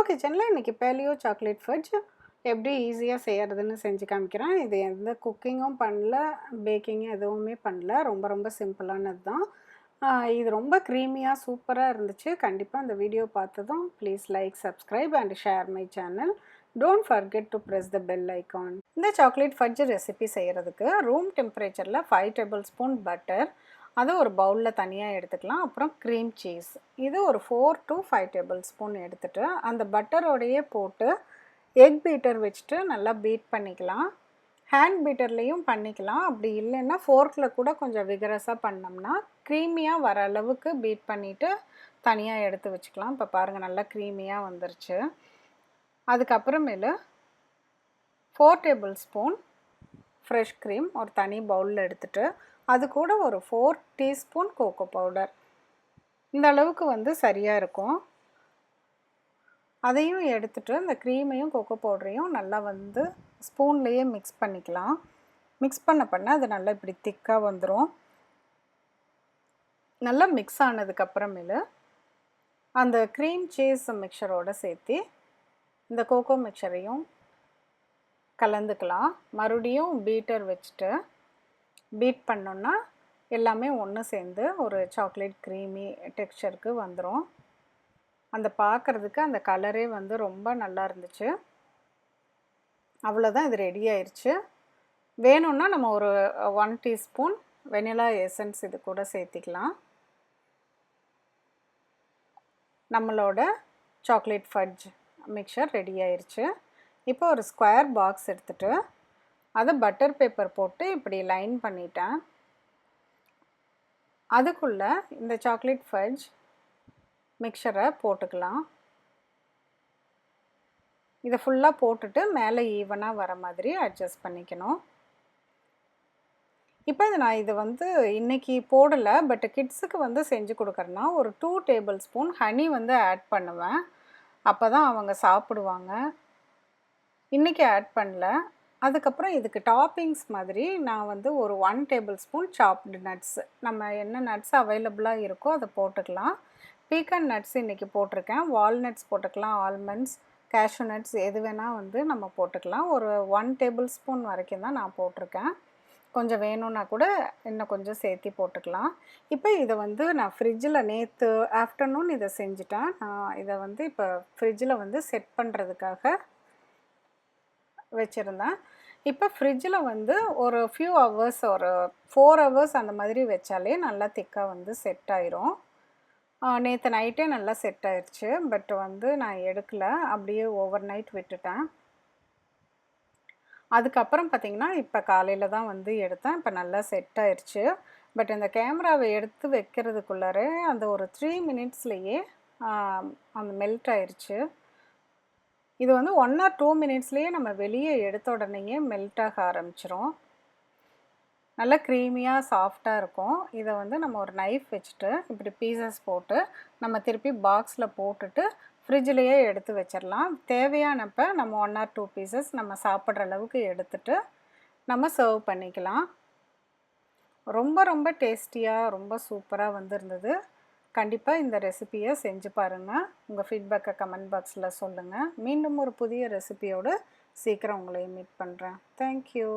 கிச்சனில் இன்றைக்கி paleo chocolate fudge எப்படி ஈஸியாக செய்கிறதுன்னு செஞ்சு காமிக்கிறேன். இது எந்த குக்கிங்கும் பண்ணல, பேக்கிங்கும் எதுவுமே பண்ணல. ரொம்ப ரொம்ப சிம்பிளானது தான். இது ரொம்ப க்ரீமியாக சூப்பராக இருந்துச்சு. கண்டிப்பாக இந்த வீடியோ பார்த்ததும் please like, subscribe and share my channel. Don't forget to press the bell icon. இந்த சாக்லேட் ஃபட்ஜ் ரெசிபி செய்கிறதுக்கு ரூம் டெம்பரேச்சரில் 5 டேபிள் ஸ்பூன் பட்டர், அதை ஒரு பவுலில் தனியாக எடுத்துக்கலாம். அப்புறம் க்ரீம் சீஸ், இது ஒரு 4 to 5 டேபிள் ஸ்பூன் எடுத்துகிட்டு அந்த பட்டரோடையே போட்டு எக் பீட்டர் வச்சுட்டு நல்லா பீட் பண்ணிக்கலாம். ஹேண்ட் பீட்டர்லேயும் பண்ணிக்கலாம். அப்படி இல்லைன்னா ஃபோர்க்கில் கூட கொஞ்சம் விகரஸாக பண்ணோம்னா க்ரீமியாக வர அளவுக்கு பீட் பண்ணிவிட்டு தனியாக எடுத்து வச்சுக்கலாம். இப்போ பாருங்கள், நல்லா க்ரீமியாக வந்துருச்சு. அதுக்கப்புறமேலு 4 டேபிள் ஸ்பூன் ஃப்ரெஷ் க்ரீம் ஒரு தனி பவுலில் எடுத்துகிட்டு அது கூட ஒரு 4 டீஸ்பூன் கோகோ பவுடர், இந்த அளவுக்கு வந்து சரியாக இருக்கும். அதையும் எடுத்துகிட்டு இந்த க்ரீமையும் கோகோ பவுடரையும் நல்லா வந்து ஸ்பூன்லேயே மிக்ஸ் பண்ணிக்கலாம். மிக்ஸ் பண்ண அது நல்லா இப்படி திக்காக வந்துடும். நல்லா மிக்ஸ் ஆனதுக்கப்புறமேலு அந்த க்ரீம் சீஸ் மிக்சரோடு சேர்த்து இந்த கோகோ மிக்சரையும் கலந்துக்கலாம். மறுபடியும் பீட்டர் வச்சுட்டு பீட் பண்ணோன்னா எல்லாமே ஒன்று சேர்ந்து ஒரு சாக்லேட் க்ரீமி டெக்ஸ்சருக்கு வந்துடும். அந்த பார்க்குறதுக்கு அந்த கலரே வந்து ரொம்ப நல்லா இருந்துச்சு. அவ்வளோதான், இது ரெடி ஆயிடுச்சு. வேணும்னா நம்ம ஒரு 1 டீஸ்பூன் வெனிலா எசன்ஸ் இது கூட சேர்த்திக்கலாம். நம்மளோட சாக்லேட் ஃபட்ஜ் மிக்சர் ரெடி ஆயிடுச்சு. இப்போ ஒரு ஸ்கொயர் பாக்ஸ் எடுத்துகிட்டு அதை பட்டர் பேப்பர் போட்டு இப்படி லைன் பண்ணிட்டேன். அதுக்குள்ளே இந்த சாக்லேட் ஃபட்ஜ் மிக்சரை போட்டுக்கலாம். இதை ஃபுல்லாக போட்டுட்டு மேலே ஈவனாக வர மாதிரி அட்ஜஸ்ட் பண்ணிக்கணும். இப்போ இது வந்து இன்றைக்கி போடலை, பட் கிட்ஸுக்கு வந்து செஞ்சு கொடுக்குறேன்னா ஒரு 2 டேபிள் ஸ்பூன் ஹனி வந்து ஆட் பண்ணுவேன். அப்போ தான் அவங்க சாப்பிடுவாங்க. இன்றைக்கி ஆட் பண்ணல. அதுக்கப்புறம் இதுக்கு டாப்பிங்ஸ் மாதிரி நான் வந்து ஒரு 1 டேபிள் ஸ்பூன் சாப்டு நட்ஸ், நம்ம என்ன நட்ஸ் அவைலபிளாக இருக்கோ அதை போட்டுக்கலாம். பீக்கன் நட்ஸ் இன்றைக்கி போட்டிருக்கேன். வால்நட்ஸ் போட்டுக்கலாம், ஆல்மண்ட்ஸ், கேஷ்யூ நட்ஸ் எது வேணால் வந்து நம்ம போட்டுக்கலாம். ஒரு 1 டேபிள் ஸ்பூன் வரைக்கும் தான் நான் போட்டிருக்கேன். கொஞ்சம் வேணும்னா கூட இன்னும் கொஞ்சம் சேர்த்தி போட்டுக்கலாம். இப்போ இதை வந்து நான் ஃப்ரிட்ஜில் நேற்று ஆஃப்டர்நூன் இதை செஞ்சுட்டேன். நான் இதை வந்து இப்போ ஃப்ரிட்ஜில் வந்து செட் பண்ணுறதுக்காக வச்சுருந்தேன். இப்போ ஃப்ரிட்ஜில் வந்து ஒரு ஃபியூ ஹவர்ஸ், ஒரு 4 ஹவர்ஸ் அந்த மாதிரி வச்சாலே நல்லா திக்காக வந்து செட் ஆயிரும். நேற்று நைட்டே நல்லா செட் ஆயிடுச்சு. பட் வந்து நான் எடுக்கலை, அப்படியே ஓவர் நைட் விட்டுட்டேன். அதுக்கப்புறம் பார்த்திங்கன்னா இப்போ காலையில் தான் வந்து எடுத்தேன். இப்போ நல்லா செட் ஆயிடுச்சு. பட் இந்த கேமராவை எடுத்து வைக்கிறதுக்குள்ளாரே அந்த ஒரு 3 மினிட்ஸ்லேயே அந்த மெல்ட் ஆயிடுச்சு. இது வந்து 1 or 2 மினிட்ஸ்லேயே நம்ம வெளியே எடுத்த உடனேயே மெல்ட் ஆக ஆரம்பிச்சிரும். நல்லா க்ரீமியாக சாஃப்டாக இருக்கும். இதை வந்து நம்ம ஒரு நைஃப் வச்சுட்டு இப்படி பீசஸ் போட்டு நம்ம திருப்பி பாக்ஸில் போட்டுட்டு ஃப்ரிட்ஜிலேயே எடுத்து வச்சிடலாம். தேவையானப்போ நம்ம 1 or 2 பீசஸ் நம்ம சாப்பிட்ற அளவுக்கு எடுத்துட்டு நம்ம சர்வ் பண்ணிக்கலாம். ரொம்ப ரொம்ப டேஸ்டியாக ரொம்ப சூப்பராக வந்திருந்தது. கண்டிப்பாக இந்த ரெசிபியை செஞ்சு பாருங்கள். உங்கள் ஃபீட்பேக்கை கமெண்ட் பாக்ஸில் சொல்லுங்கள். மீண்டும் ஒரு புதிய ரெசிபியோடு சீக்கிரம் உங்களை மீட் பண்ணுறேன். தேங்க்யூ.